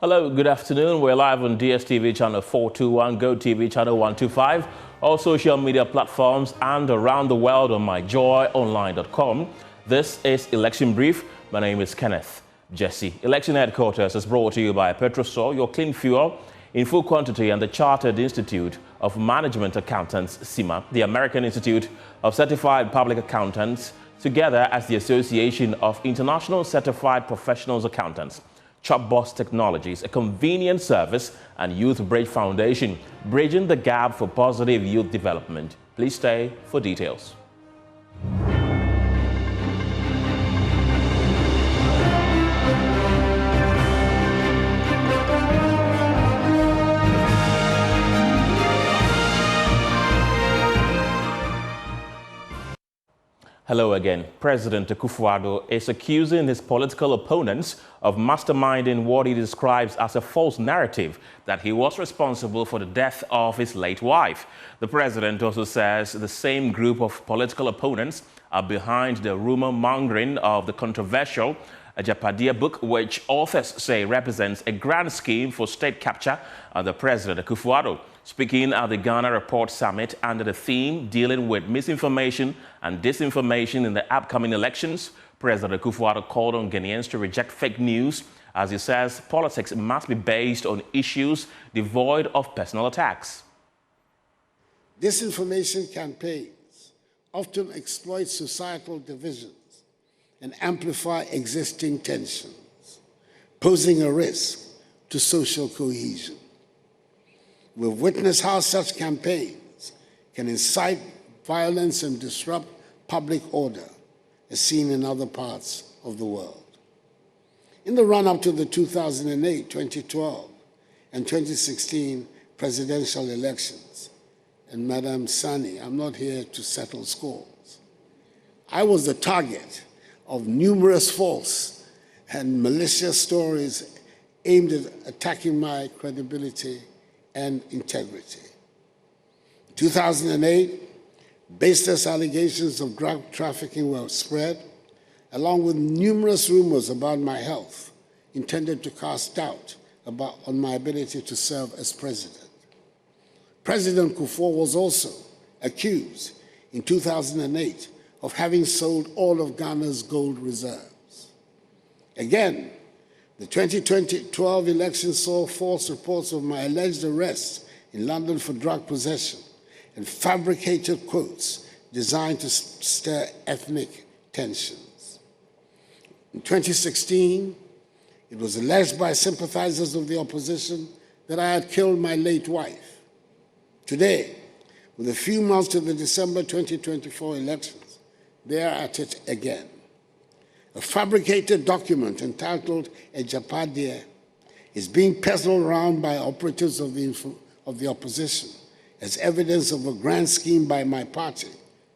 Hello, good afternoon. We're live on DSTV channel 421, GoTV channel 125, all social media platforms and around the world on myjoyonline.com. This is Election Brief. My name is Kenneth Jesse. Election Headquarters is brought to you by Petrosol, your clean fuel in full quantity, and the Chartered Institute of Management Accountants, CIMA, the American Institute of Certified Public Accountants, together as the Association of International Certified Professionals Accountants, Chopbox Technologies, a convenient service, and Youth Bridge Foundation, bridging the gap for positive youth development. Please stay for details. Hello again. President Kufuor is accusing his political opponents of masterminding what he describes as a false narrative that he was responsible for the death of his late wife. The president also says the same group of political opponents are behind the rumor-mongering of the controversial Ajapadia book, which authors say represents a grand scheme for state capture under President Kufuor. Speaking at the Ghana Report Summit under the theme dealing with misinformation and disinformation in the upcoming elections, President Kufuor called on Ghanaians to reject fake news, as he says politics must be based on issues devoid of personal attacks. Disinformation campaigns often exploit societal divisions and amplify existing tensions, posing a risk to social cohesion. We've witnessed how such campaigns can incite violence and disrupt public order, as seen in other parts of the world. In the run-up to the 2008, 2012, and 2016 presidential elections, and Madam Sani, I'm not here to settle scores, I was the target of numerous false and malicious stories aimed at attacking my credibility and integrity. In 2008, baseless allegations of drug trafficking were spread, along with numerous rumors about my health intended to cast doubt on my ability to serve as president. President Kufuor was also accused in 2008 of having sold all of Ghana's gold reserves. Again, the 2012 election saw false reports of my alleged arrest in London for drug possession and fabricated quotes designed to stir ethnic tensions. In 2016, it was alleged by sympathizers of the opposition that I had killed my late wife. Today, with a few months to the December 2024 elections, they are at it again. A fabricated document entitled Ajapadia is being peddled around by operatives of the opposition as evidence of a grand scheme by my party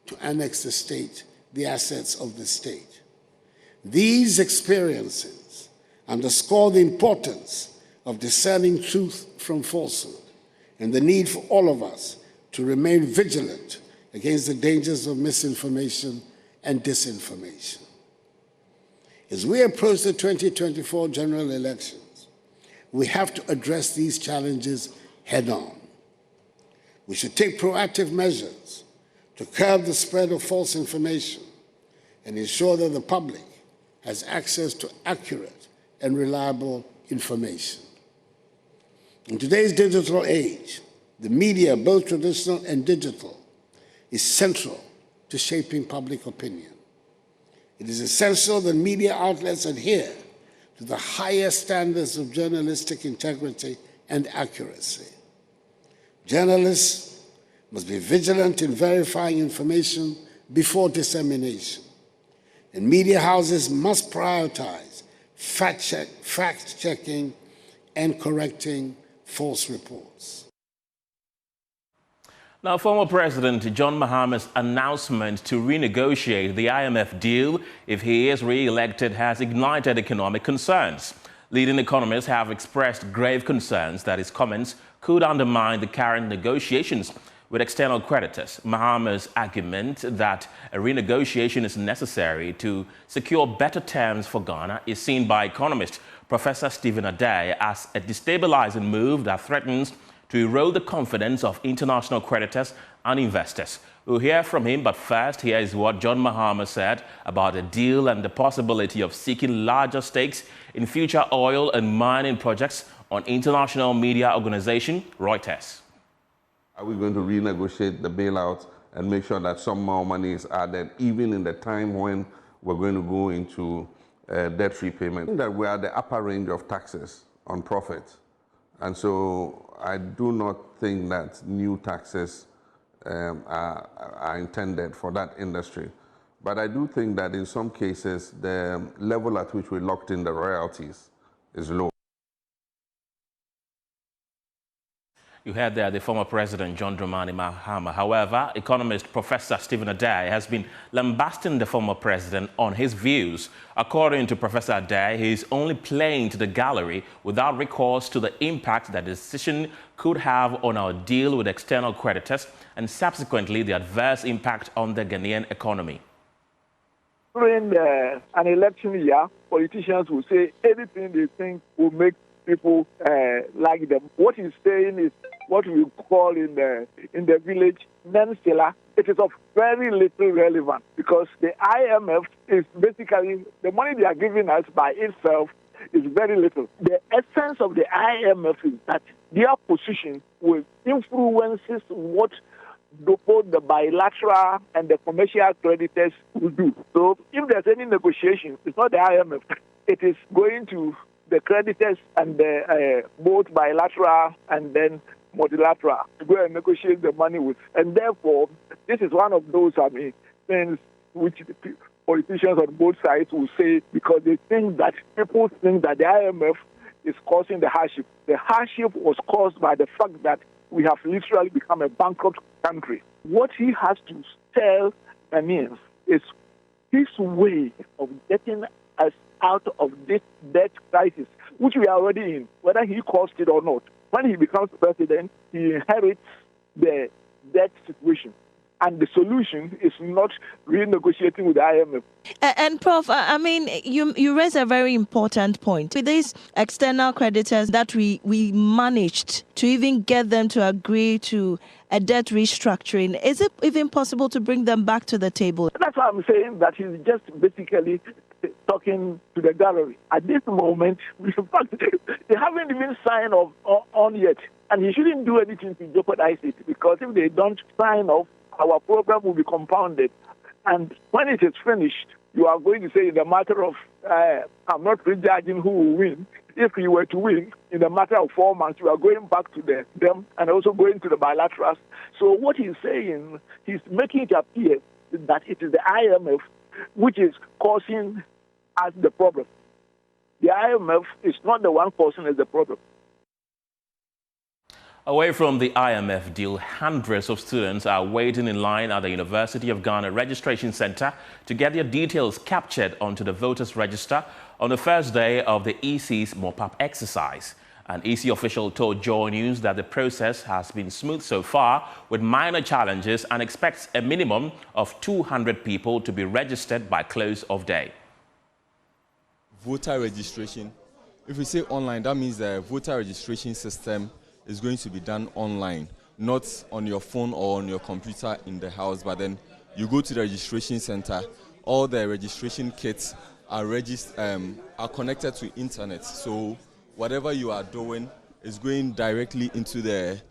to annex the assets of the state. These experiences underscore the importance of discerning truth from falsehood and the need for all of us to remain vigilant against the dangers of misinformation and disinformation. As we approach the 2024 general elections, we have to address these challenges head-on. We should take proactive measures to curb the spread of false information and ensure that the public has access to accurate and reliable information. In today's digital age, the media, both traditional and digital, is central to shaping public opinion. It is essential that media outlets adhere to the highest standards of journalistic integrity and accuracy. Journalists must be vigilant in verifying information before dissemination, and media houses must prioritize fact-checking and correcting false reports. Now, former President John Mahama's announcement to renegotiate the IMF deal if he is re-elected has ignited economic concerns. Leading economists have expressed grave concerns that his comments could undermine the current negotiations with external creditors. Mahama's argument that a renegotiation is necessary to secure better terms for Ghana is seen by economists, Professor Stephen Adai as a destabilizing move that threatens to erode the confidence of international creditors and investors. We'll hear from him, but first, here is what John Mahama said about the deal and the possibility of seeking larger stakes in future oil and mining projects on international media organization Reuters. Are we going to renegotiate the bailout and make sure that some more money is added, even in the time when we're going to go into debt repayment? I think that we are at the upper range of taxes on profits. And so I do not think that new taxes are intended for that industry. But I do think that in some cases, the level at which we locked in the royalties is low. You heard there the former president, John Dramani Mahama. However, economist Professor Stephen Adai has been lambasting the former president on his views. According to Professor Adai, he is only playing to the gallery without recourse to the impact that the decision could have on our deal with external creditors and subsequently the adverse impact on the Ghanaian economy. During an election year, politicians will say anything they think will make people like them. What he's saying is what we call in the village non-stellar. It is of very little relevance because the IMF is basically the money they are giving us by itself is very little. The essence of the IMF is that their position will influence what both the bilateral and the commercial creditors will do. So if there's any negotiation, it's not the IMF. It is going to the creditors and the both bilateral and then multilateral to go and negotiate the money with. And therefore, this is one of those, things which politicians on both sides will say because they think that people think that the IMF is causing the hardship. The hardship was caused by the fact that we have literally become a bankrupt country. What he has to tell Ghanaians is his way of getting us out of this debt crisis, which we are already in, whether he caused it or not. When he becomes president, he inherits the debt situation. And the solution is not renegotiating with the IMF. And Prof, you raise a very important point. With these external creditors that we managed to even get them to agree to a debt restructuring, is it even possible to bring them back to the table? That's why I'm saying that he's just basically talking to the gallery. At this moment, in fact, they haven't even signed off on yet. And he shouldn't do anything to jeopardize it because if they don't sign off, our program will be compounded. And when it is finished, you are going to say in the matter of, I'm not prejudging who will win. If you were to win, in a matter of 4 months, you are going back to them and also going to the bilaterals. So what he's saying, he's making it appear that it is the IMF which is causing us the problem. The IMF is not the one causing us the problem. Away from the IMF deal, hundreds of students are waiting in line at the University of Ghana Registration Center to get their details captured onto the voters' register on the first day of the EC's mop-up exercise. An EC official told Joy News that the process has been smooth so far with minor challenges and expects a minimum of 200 people to be registered by close of day. Voter registration. If we say online, that means the voter registration system is going to be done online, not on your phone or on your computer in the house, but then you go to the registration center. All the registration kits are connected to internet. So whatever you are doing is going directly into the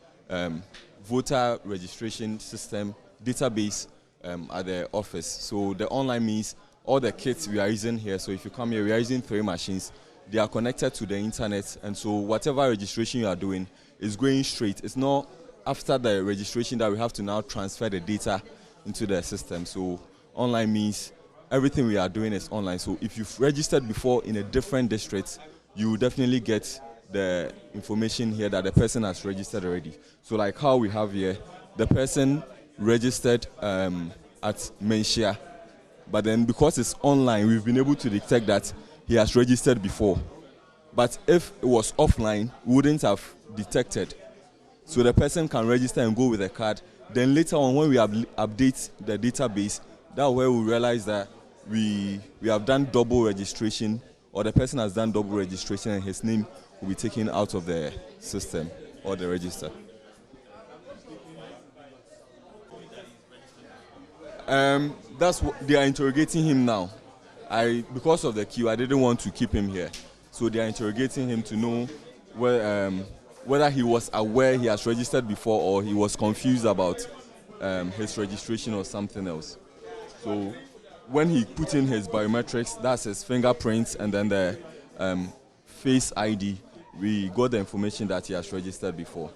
voter registration system database at the office. So the online means all the kits we are using here. So if you come here, we are using 3 machines. They are connected to the internet, and so whatever registration you are doing is going straight. It's not after the registration that we have to now transfer the data into the system. So online means everything we are doing is online. So if you've registered before in a different district, you will definitely get the information here that the person has registered already. So like how we have here, the person registered at Menshia, but then because it's online, we've been able to detect that he has registered before. But if it was offline, we wouldn't have detected. So the person can register and go with a card. Then later on, when we update the database, that's where we realize that we have done double registration or the person has done double registration and his name will be taken out of the system or the register. That's what they are interrogating him now. Because of the queue, I didn't want to keep him here, so they are interrogating him to know whether he was aware he has registered before or he was confused about his registration or something else. So when he put in his biometrics, that's his fingerprints and then the face ID, we got the information that he has registered before.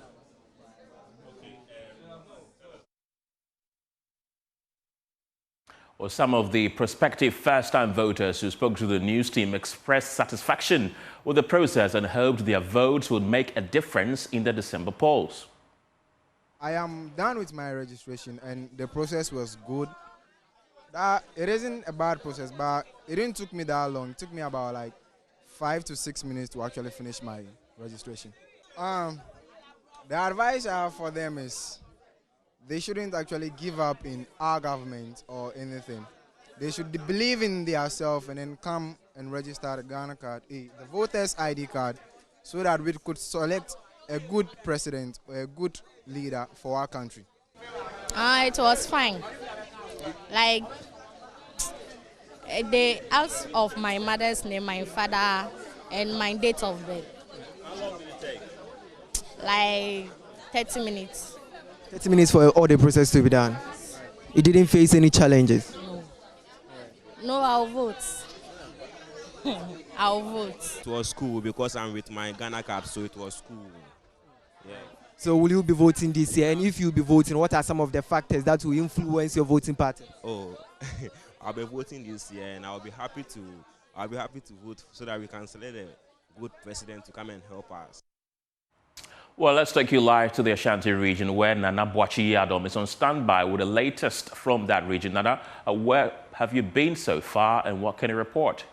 Well, some of the prospective first-time voters who spoke to the news team expressed satisfaction with the process and hoped their votes would make a difference in the December polls. I am done with my registration and the process was good. It isn't a bad process, but it didn't take me that long. It took me about like 5 to 6 minutes to actually finish my registration. The advice I have for them is they shouldn't actually give up in our government or anything. They should believe in themselves and then come and register the Ghana card, the voters' ID card, so that we could select a good president or a good leader for our country. It was fine. Like, they asked of my mother's name, my father, and my date of birth. How long did it take? Like 30 minutes. 30 minutes for all the process to be done. You didn't face any challenges? No, I'll vote. I'll vote. It was cool because I'm with my Ghana card, so it was cool. Yeah. So will you be voting this year? And if you'll be voting, what are some of the factors that will influence your voting pattern? Oh, I'll be voting this year, and I'll be happy to vote so that we can select a good president to come and help us. Well, let's take you live to the Ashanti region where Nana Boachi Yadom is on standby with the latest from that region. Nana, where have you been so far and what can you report?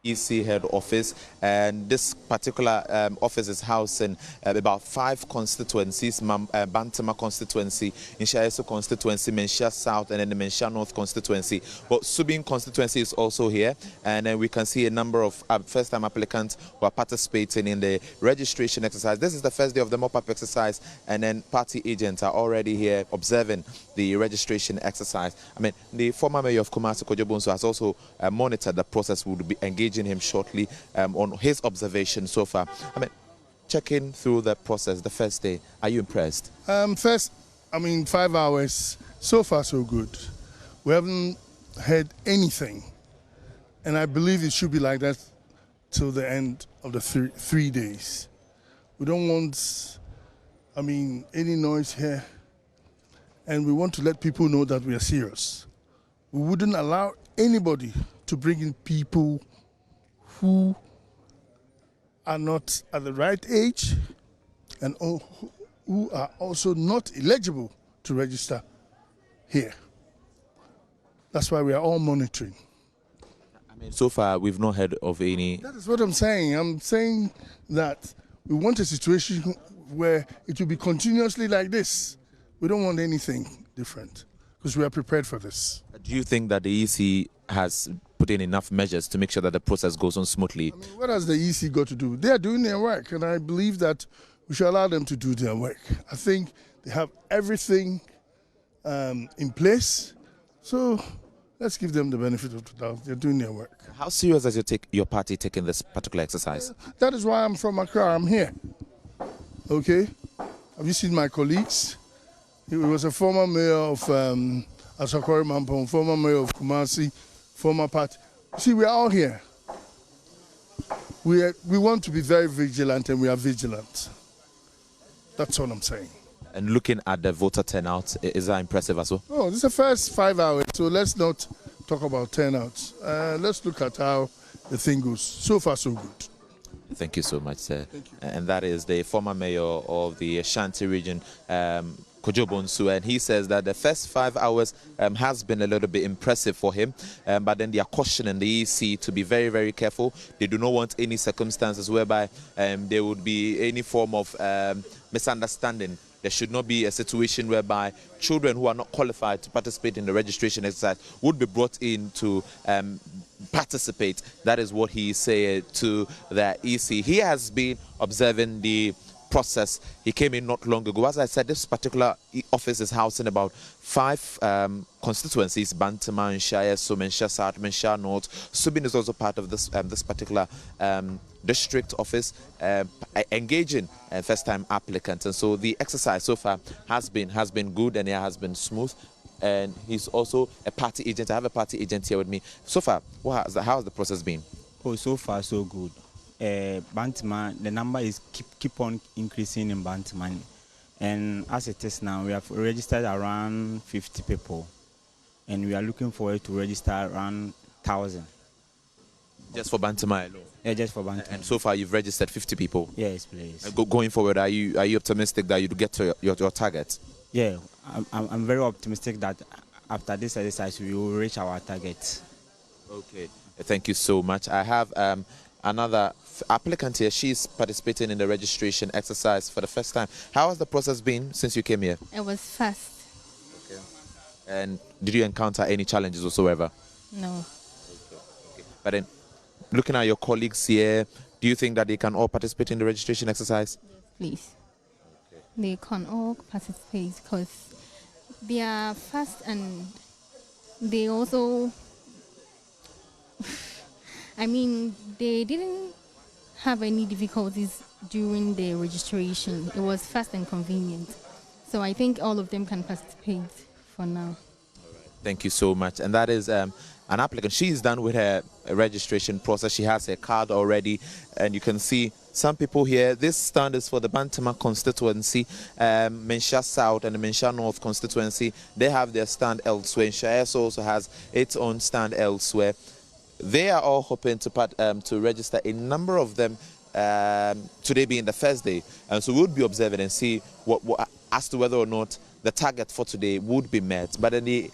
EC head office, and this particular office is housing about 5 constituencies: Bantama constituency, Inshaeso constituency, Menshia South, and then the Menshia North constituency. But Subin constituency is also here, and then we can see a number of first-time applicants who are participating in the registration exercise. This is the first day of the mop-up exercise, and then party agents are already here observing the registration exercise. I mean, the former mayor of Kumasi, Kojo Bonsu, has also monitored the process. We'll be engaging him shortly on his observation so far. I mean, checking through the process, the first day, are you impressed? First, 5 hours, so far so good. We haven't heard anything, and I believe it should be like that till the end of the 3 days. We don't want, any noise here, and we want to let people know that we are serious. We wouldn't allow anybody to bring in people who are not at the right age and who are also not eligible to register here. That's why we are all monitoring. So far, we've not heard of any... That is what I'm saying. I'm saying that we want a situation where it will be continuously like this. We don't want anything different because we are prepared for this. Do you think that the EC has put in enough measures to make sure that the process goes on smoothly? What has the EC got to do? They are doing their work, and I believe that we should allow them to do their work. I think they have everything in place, so let's give them the benefit of the doubt. They're doing their work. How serious has your party taken this particular exercise? That is why I'm from Accra. I'm here. Okay? Have you seen my colleagues? He was a former mayor of Asakori Mampong, former mayor of Kumasi, former party. See, we are all here. We want to be very vigilant, and we are vigilant. That's all I'm saying. And looking at the voter turnout, is that impressive as well? Oh, this is the first 5 hours, so let's not talk about turnouts. Let's look at how the thing goes. So far, so good. Thank you so much, sir. Thank you. And that is the former mayor of the Ashanti region, Kojo Bonsu, and he says that the first 5 hours has been a little bit impressive for him, but then they are cautioning the EC to be very, very careful. They do not want any circumstances whereby there would be any form of misunderstanding. there should not be a situation whereby children who are not qualified to participate in the registration exercise would be brought in to participate. That is what he said to the EC. He has been observing the process. He came in not long ago. As I said, this particular office is housing about 5 constituencies: Bantama, Nshaya, Mensha South, Mensha North. Subin is also part of this this particular district office, engaging first-time applicants. And so the exercise so far has been good, and it has been smooth. And he's also a party agent. I have a party agent here with me. So far, how has the process been? Oh, so far so good. Bantama, the number is keep on increasing in Bantama, and as it is now, we have registered around 50 people, and we are looking forward to register around 1,000. Just for Bantama alone? Yeah, just for Bantama. And so far, you've registered 50 people? Yes, please. Going forward, are you optimistic that you get to your target? Yeah, I'm very optimistic that after this exercise, we will reach our target. Okay, thank you so much. I have another applicant here. She's participating in the registration exercise for the first time. How has the process been since you came here? It was fast. Okay. And did you encounter any challenges whatsoever? No. Okay. But then, looking at your colleagues here, do you think that they can all participate in the registration exercise? Yes, please. Okay. They can all participate because they are fast, and they also I mean, they didn't have any difficulties during the registration. It was fast and convenient. So I think all of them can participate for now. Thank you so much. And that is an applicant. She's done with her registration process. She has her card already. And you can see some people here. This stand is for the Bantama constituency, Mensha South and the Mensha North constituency. They have their stand elsewhere. Nshaya also has its own stand elsewhere. They are all hoping to register. A number of them today being the first day, and so we'll be observing and see what as to whether or not the target for today would be met. But then the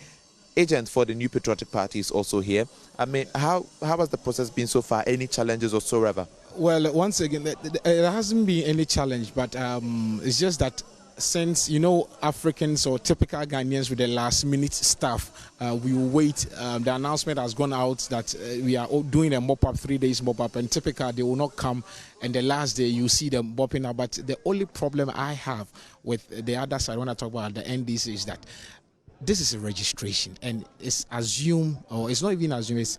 agent for the New Patriotic Party is also here. I mean, how has the process been so far? Any challenges whatsoever? Well, once again, there hasn't been any challenge, but it's just that since, you know, Africans or typical Ghanaians with the last minute stuff, we will wait. The announcement has gone out that we are doing a mop-up, 3 days mop-up, and typical they will not come, and the last day you see them bopping up. But the only problem I have with the other side when I talk about the NDC is that this is a registration, and it's assumed, or it's not even assumed, it's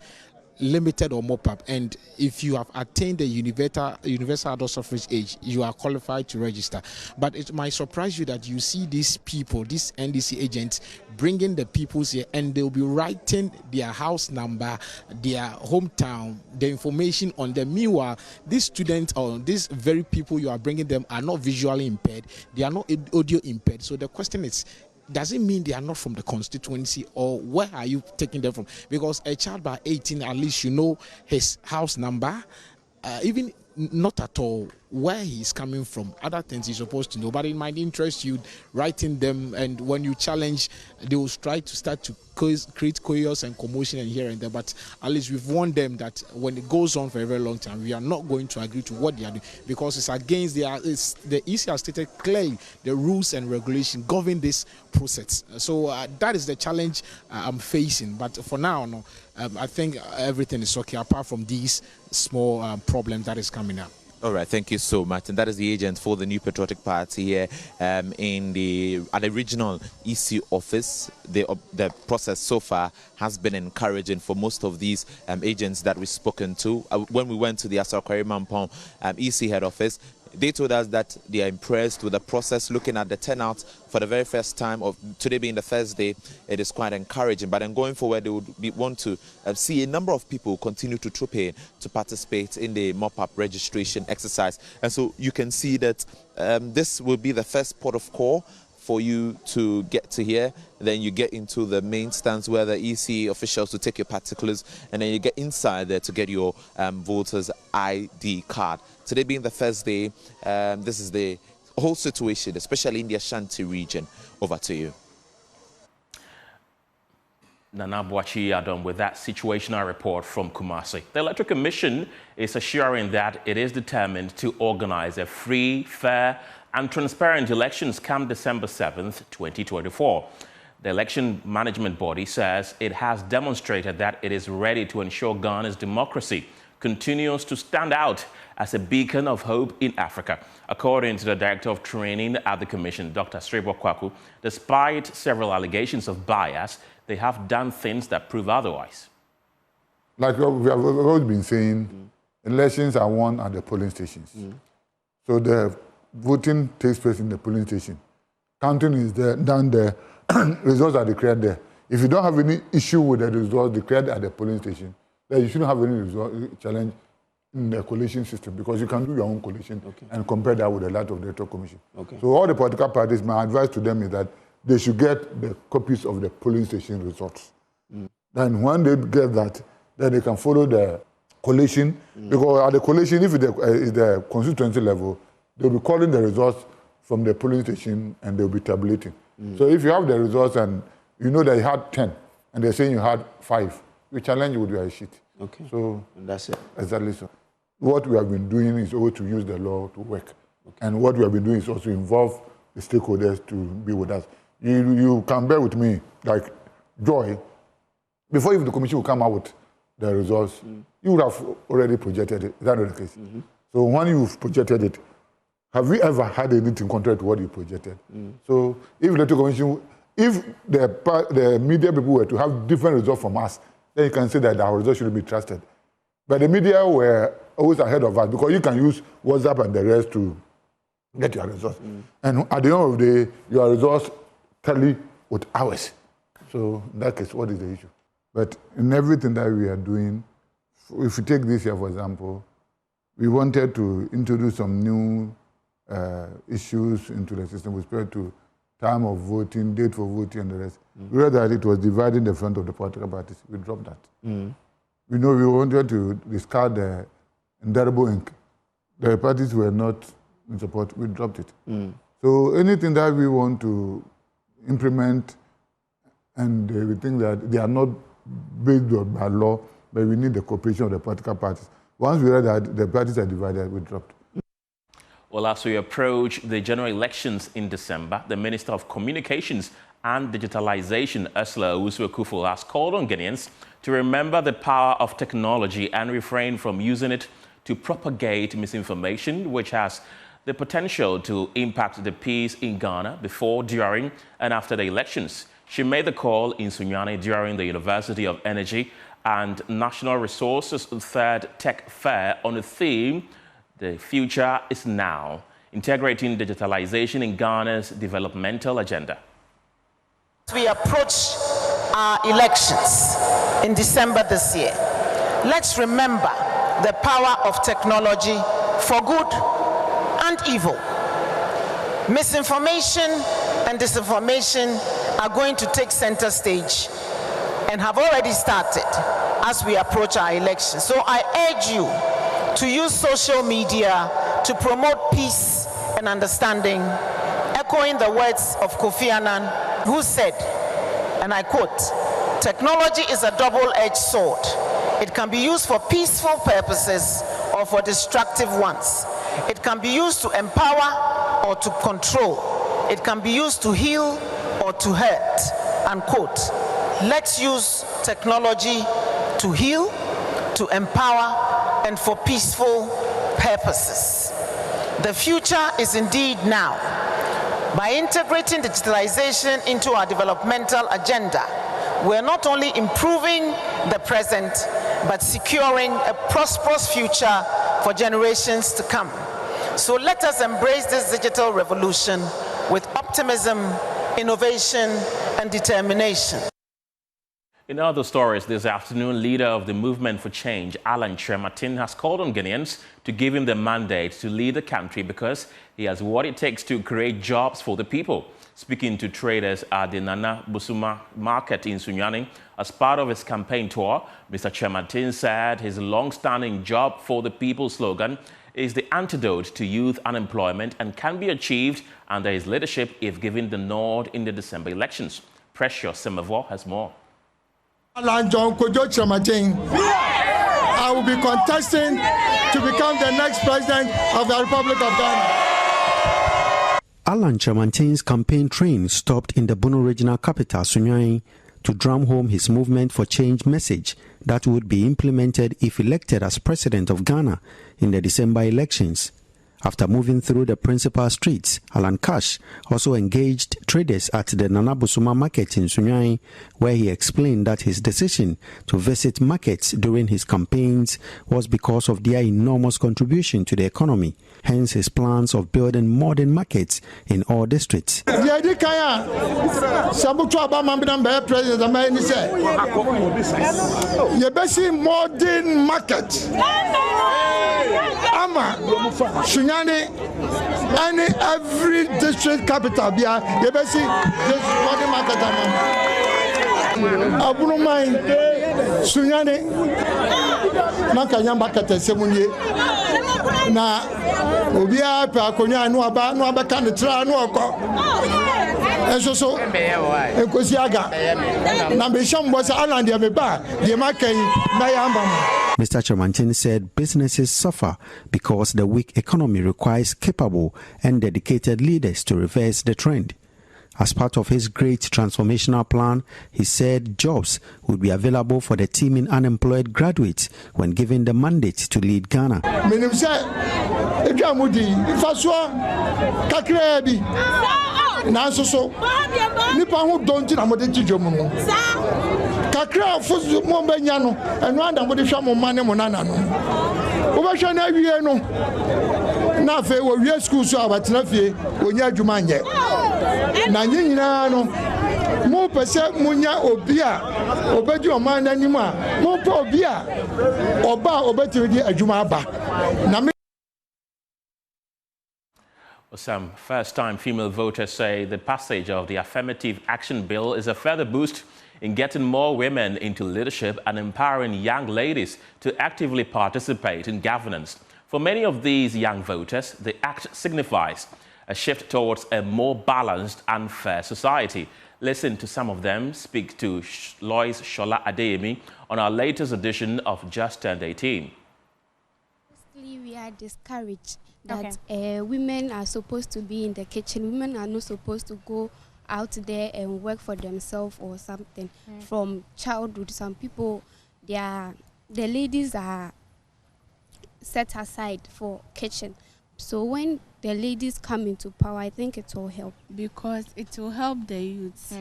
limited or mop-up, and if you have attained the universal adult suffrage age, you are qualified to register. But it might surprise you that you see these people, these NDC agents, bringing the peoples here, and they'll be writing their house number, their hometown, the information on them. Meanwhile, these students or these very people you are bringing them are not visually impaired, they are not audio impaired. So the question is, does it mean they are not from the constituency, or where are you taking them from? Because a child by 18, at least you know his house number, even not at all where he's coming from. Other things you're supposed to know, but it might interest you writing them, and when you challenge, they will try to start to create chaos and commotion and here and there. But at least we've warned them that when it goes on for a very long time, we are not going to agree to what they are doing, because it's against the EC has stated clearly the rules and regulations govern this process. So that is the challenge I'm facing. But for now, no, I think everything is okay apart from these small problems that is coming up. All right, thank you so much. And that is the agent for the New Patriotic Party here at the regional EC office. The process so far has been encouraging for most of these agents that we've spoken to. When we went to the Asarkwari Mampong EC head office, they told us that they are impressed with the process. Looking at the turnout for the very first time, of today being the first day, it is quite encouraging. But then going forward, they would want to see a number of people continue to troop in to participate in the mop-up registration exercise. And so you can see that this will be the first port of call for you to get to here. Then you get into the main stands where the EC officials will take your particulars, and then you get inside there to get your voter's ID card. Today being the first day, this is the whole situation, especially in the Ashanti region. Over to you. Nana Boachi Adam with that situational report from Kumasi. The Electoral Commission is assuring that it is determined to organize a free, fair and transparent elections come December 7th, 2024. The election management body says it has demonstrated that it is ready to ensure Ghana's democracy continues to stand out as a beacon of hope in Africa. According to the Director of Training at the Commission, Dr. Srebo Kwaku, despite several allegations of bias, they have done things that prove otherwise. Like we have always been saying, elections are won at the polling stations. So the voting takes place in the polling station. Counting is there, done there, results are declared there. If you don't have any issue with the results declared at the polling station, then you shouldn't have any challenge in the collation system, because you can do your own collation and compare that with the lot of the Electoral Commission. So all the political parties, my advice to them is that they should get the copies of the polling station results. Then when they get that, then they can follow the collation, because at the collation, if it is the constituency level, they'll be calling the results from the polling station and they'll be tabulating. So if you have the results and you know that you had 10 and they're saying you had 5, you challenge with your sheet. So and that's it. Exactly so. What we have been doing is always to use the law to work. And what we have been doing is also involve the stakeholders to be with us. You can bear with me, like Joy, before even the commission will come out with the results, you would have already projected it. Is that not the case? So when you've projected it, have we ever had anything contrary to what you projected? So if the Electoral Commission, if the media people were to have different results from us, then you can say that our results should be trusted. But the media were always ahead of us, because you can use WhatsApp and the rest to get your results. And at the end of the day, your results tally with ours. So in that case, what is the issue? But in everything that we are doing, if you take this year, for example, we wanted to introduce some new issues into the system with respect to time of voting, date for voting, and the rest. We read that it was dividing the front of the political parties. We dropped that. We know we wanted to discard the indelible ink. The parties were not in support. We dropped it. So anything that we want to implement, and we think that they are not based by law, but we need the cooperation of the political parties. Once we read that the parties are divided, we dropped. Well, as we approach the general elections in December, the Minister of Communications and Digitalization, Ursula Kufuor, has called on Ghanaians to remember the power of technology and refrain from using it to propagate misinformation, which has the potential to impact the peace in Ghana before, during, and after the elections. She made the call in Sunyani during the University of Energy and National Resources Third Tech Fair on the theme, "The Future is Now," integrating digitalization in Ghana's developmental agenda. As we approach our elections in December this year, let's remember the power of technology for good and evil. Misinformation and disinformation are going to take center stage and have already started as we approach our elections. So I urge you to use social media to promote peace and understanding, echoing the words of Kofi Annan, who said, and I quote, "Technology is a double-edged sword. It can be used for peaceful purposes or for destructive ones. It can be used to empower or to control. It can be used to heal or to hurt," unquote. Let's use technology to heal, to empower, and for peaceful purposes. The future is indeed now. By integrating digitalization into our developmental agenda, we're not only improving the present, but securing a prosperous future for generations to come. So let us embrace this digital revolution with optimism, innovation, and determination. In other stories this afternoon, leader of the Movement for Change, Alan Kyerematen, has called on Ghanaians to give him the mandate to lead the country because he has what it takes to create jobs for the people. Speaking to traders at the Nana Busuma market in Sunyani as part of his campaign tour, Mr. Kyerematen said his long-standing job for the people slogan is the antidote to youth unemployment and can be achieved under his leadership if given the nod in the December elections. Precious Semavo has more. Alan John Kojo Chamating. I will be contesting to become the next president of the Republic of Ghana. Alan Chamantin's campaign train stopped in the Bono regional capital, Sunyani, to drum home his movement for change message that would be implemented if elected as president of Ghana in the December elections. After moving through the principal streets, Alan Cash also engaged traders at the Nanabusuma market in Sunyani, where he explained that his decision to visit markets during his campaigns was because of their enormous contribution to the economy, hence his plans of building modern markets in all districts. Modern market. Any every district capital be you be see this modern market abunu mai Sunyani na kanya market semunye na obia pa akonya anu aba kan tra anu oko eso ekosi aga na be shambo sa Alan dia me ba dia makai na yamba. Mr. Chamantin said businesses suffer because the weak economy requires capable and dedicated leaders to reverse the trend. As part of his great transformational plan, he said jobs would be available for the teeming unemployed graduates when given the mandate to lead Ghana. Kakra fuzu mo benya no eno anda mo de hwa mo mane mo nana no wo ba hwa na wie no na fe wo wie school so abatena fie onya adwuma nye na nyina no mo pese munya obi a obedi o man nanim a mo pa obi a oba obetiri di adwuma aba na Some first-time female voters say the passage of the Affirmative Action Bill is a further boost in getting more women into leadership and empowering young ladies to actively participate in governance. For many of these young voters, the act signifies a shift towards a more balanced and fair society. Listen to some of them speak to Lois Shola Adeyemi on our latest edition of Just Turned 18. Firstly, we are discouraged that women are supposed to be in the kitchen. Women are not supposed to go out there and work for themselves or something. From childhood, some people, the ladies are set aside for kitchen. So when the ladies come into power, I think it will help. Because it will help the youths.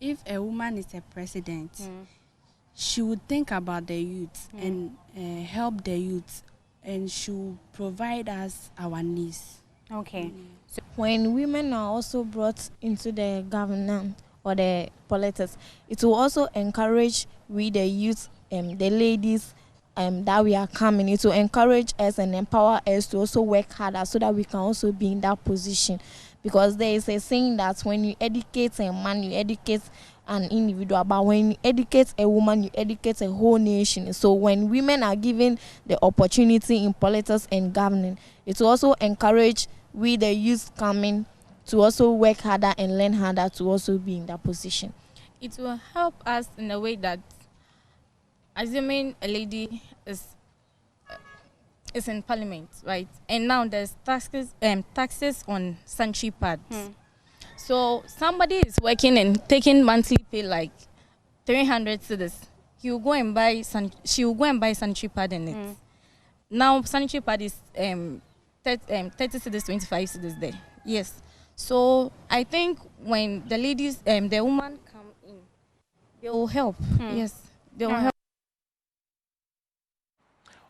If a woman is a president, she would think about the youth and help the youth, and she will provide us our needs. Okay. So when women are also brought into the government or the politics, it will also encourage we the youth, the ladies that we are coming. It will encourage us and empower us to also work harder so that we can also be in that position. Because there is a saying that when you educate a man, you educate an individual, but when you educate a woman, you educate a whole nation. So when women are given the opportunity in politics and governing, it will also encourage we the youth coming to also work harder and learn harder to also be in that position. It will help us in a way that, assuming a lady is in parliament, right? And now there's taxes on sanitary pads. So somebody is working and taking monthly pay like 300 cedis. She will go and buy sanitary pad in it. Now sanitary pad is 30 cedis, 25 cedis there. Yes. So I think when the ladies, the women come in, they will help. Yes, they will help.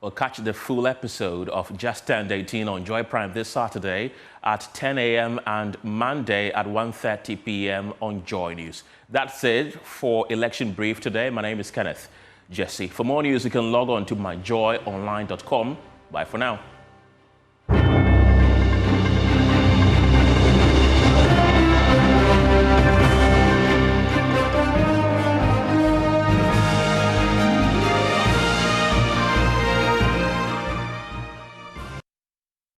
We'll catch the full episode of Just Turned 18 on Joy Prime this Saturday at 10 a.m. and Monday at 1:30 p.m. on Joy News. That's it for Election Brief today. My name is Kenneth Jesse. For more news, you can log on to myjoyonline.com. Bye for now.